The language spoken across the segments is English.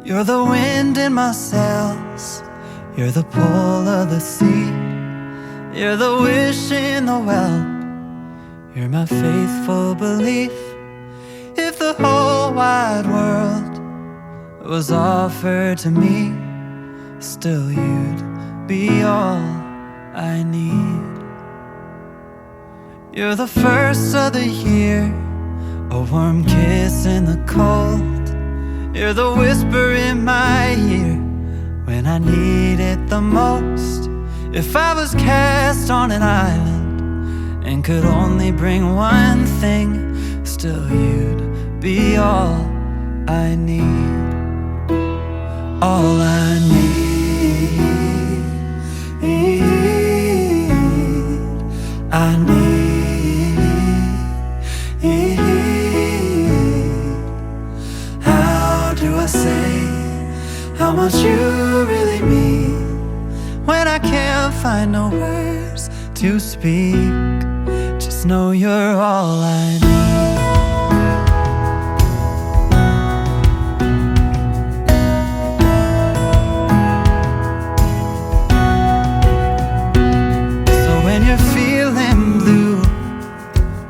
You're the wind in my sails, you're the pull of the sea, you're the wish in the well, you're my faithful belief. If the whole wide world was offered to me, still you'd be all I need. You're the first of the year, a warm kiss in the cold. You're the whisper in my ear when I need it the most. If I was cast on an island and could only bring one thing, still you'd be all I need. All I need, I need. How do I say how much you really mean when I can't find no words to speak? Just know you're all I need.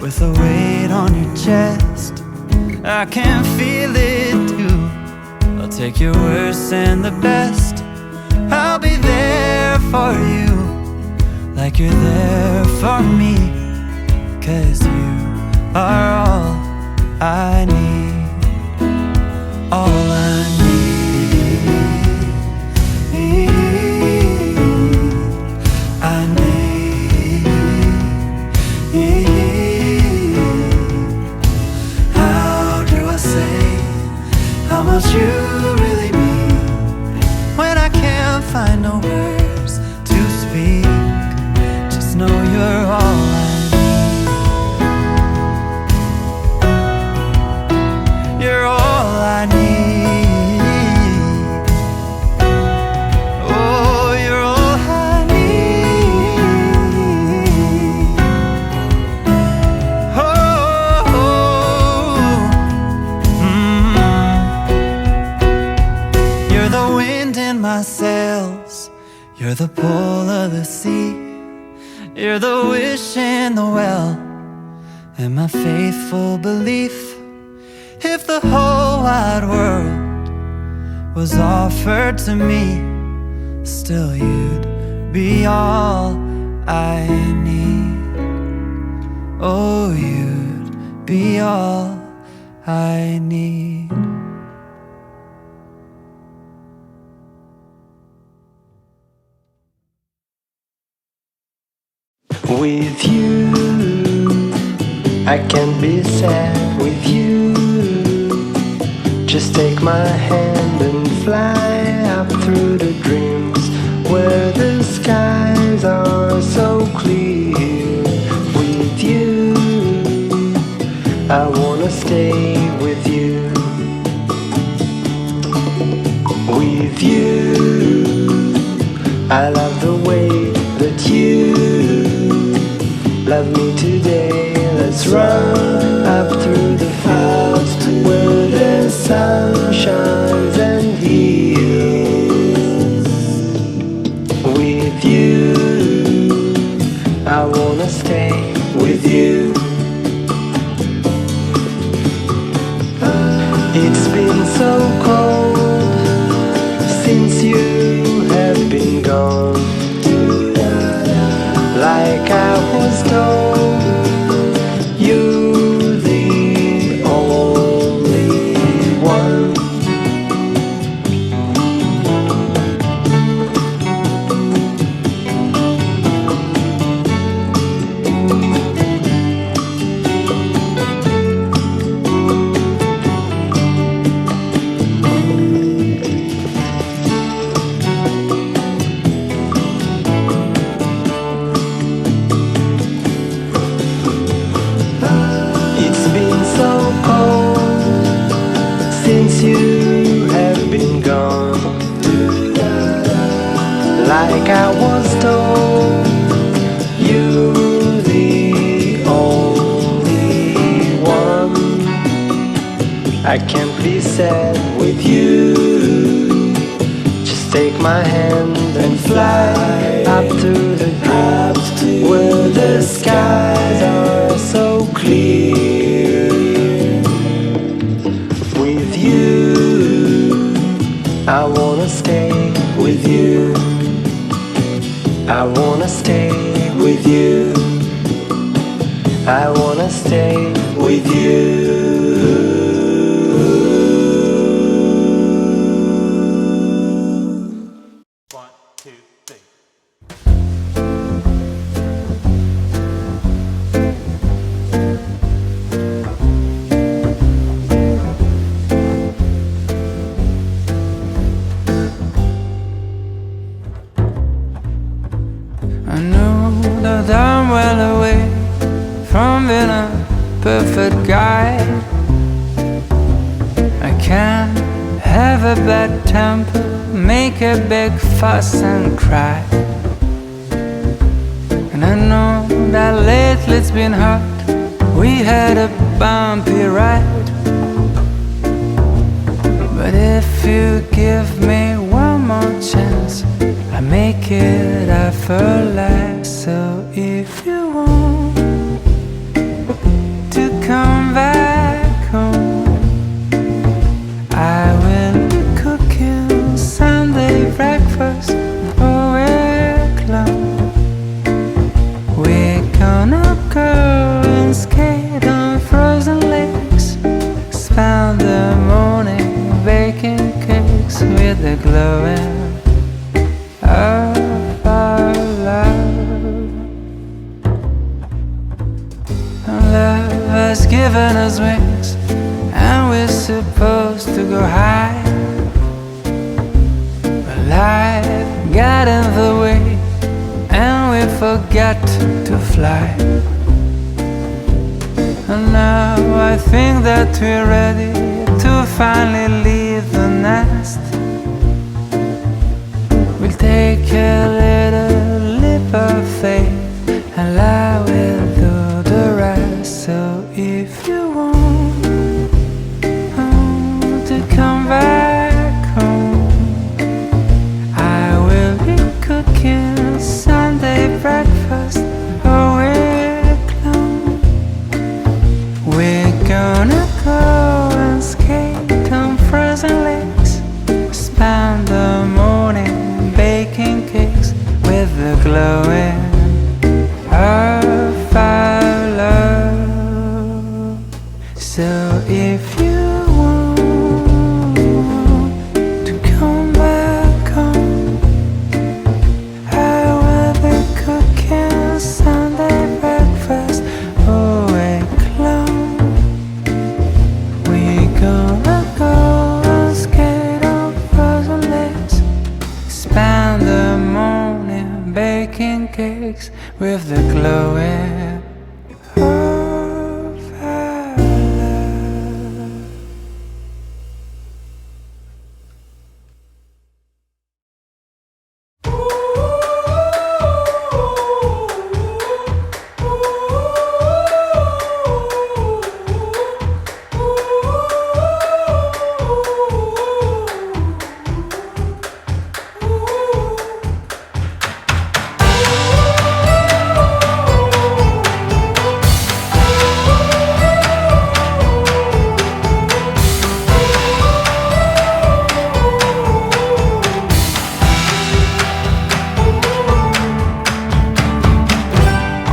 With a weight on your chest, I can feel it too. I'll take your worst and the best. I'll be there for you, like you're there for me, 'cause you are all I need. All I need, I need. How much you really mean when I can't find no words to speak. Just know you're all I need. You're all I need. Oh, you're all I need. Oh, You're the wind in my sails, you're the pull of the sea, you're the wish in the well, and my faithful belief. If the whole wide world was offered to me, still you'd be all I need. Oh, you'd be all I need. With you, I can't be sad with you. Just take my hand and fly up through the dreams where the skies are so clear. With you, I wanna stay with you. With you, I love the way that you love me today. Let's run up through the fields where the sun shines and heals. With you, I wanna stay with you. It's been so cold since you have been gone. Like I was told, you're the only one. Like I was told, you're the only one. I can't be sad with you. Take my hand and fly up to the green, where the skies are so clear. With you, I wanna stay with you. I wanna stay with you. I wanna stay with you. I know that I'm well away from being a perfect guy. I can't have a bad temper, make a big fuss and cry. And I know that lately it's been hard, we had a bumpy ride. But if you give me one more chance, I make it effortless. So if you want to come back home, I will be cooking Sunday breakfast all week long. We're gonna go and skate on frozen lakes, spend the morning baking cakes with the glowing of our love. And love has given us wings, and we're supposed to go high. But life got in the way, and we forgot to fly. And now I think that we're ready to finally leave the nest. We'll take a little leap of faith, and I will do the rest. So if you want to come back home, I will be cooking Sunday breakfast all week long. We're gonna go and skate on frozen lakes, spend the morning baking cakes with the glowing of our love. So if you want to come back home, I will be cooking Sunday breakfast all week long. We're gonna go and skate on frozen lakes, spend the morning baking cakes with the glowing of our love.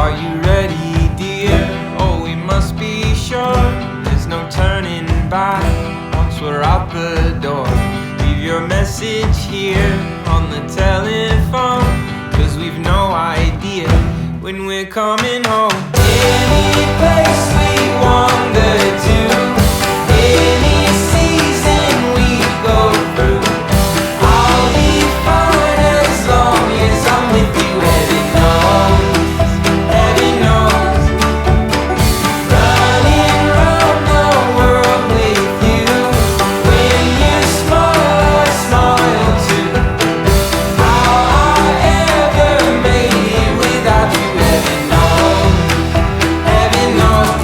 Are you ready, dear? Oh, we must be sure there's no turning back once we're out the door. Leave your message here on the telephone, 'cause we've no idea when we're coming home. Any place we wander to, any season we go through, I'll be fine as long as I'm with you. Heaven knows, running round the world with you. When you smile, I smile too. How I ever made it without you. Heaven knows,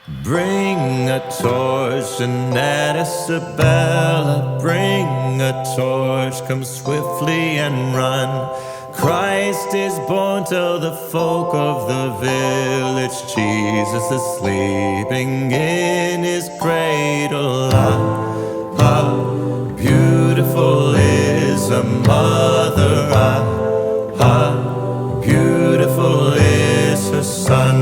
Bring a torch and add Isabella. Bring a torch, come swiftly and run. Christ is born, tell the folk of the village. Jesus is sleeping in his cradle. Ah, ah, beautiful is a mother. Ah, ah, beautiful is her son.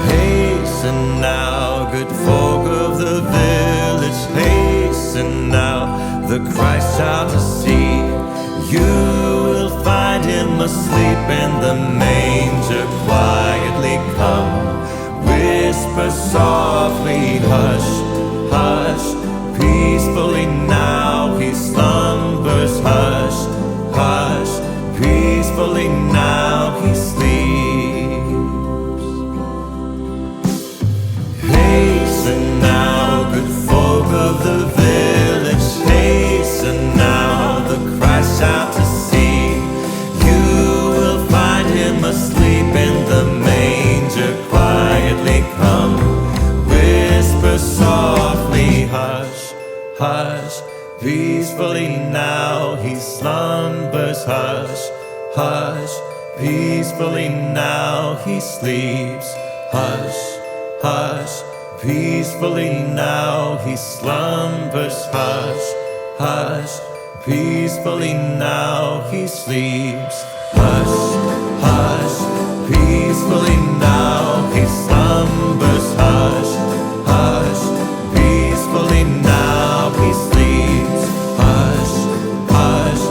Hasten now, good folk of the village. Hasten now, the Christ child to see. You will find him asleep in the manger. Quietly come, whisper softly, hush, hush. Peacefully now he slumbers, hush, hush. Peacefully now he sleeps. Hasten now, good folk of the village. Hasten now, the Christ out to see. You will find him asleep in the manger. Quietly come, whisper softly, hush, hush. Peacefully now he slumbers, hush, hush. Peacefully now he sleeps, hush, hush. Peacefully now he slumbers, hush, hush. Peacefully now he sleeps, hush, hush. Peacefully now he slumbers, hush, hush. Peacefully now he sleeps, hush, hush.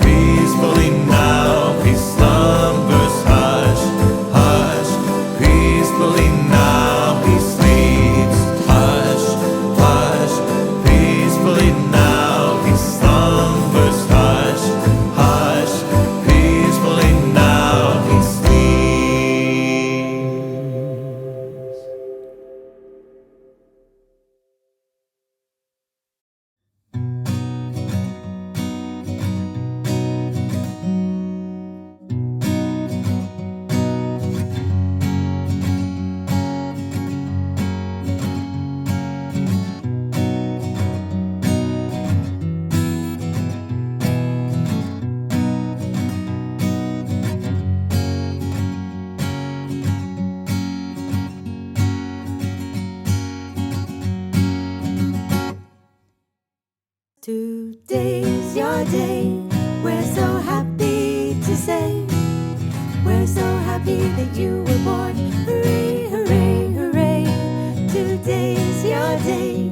Peacefully now he slumbers, hush, hush. Peacefully now he sleeps, hush, hush. Peacefully now he slumbers, hush, hush. Peacefully now he sleeps. Today's your day. We're so happy to say we're so happy that you were born. Hooray, hooray, hooray. Today's your day.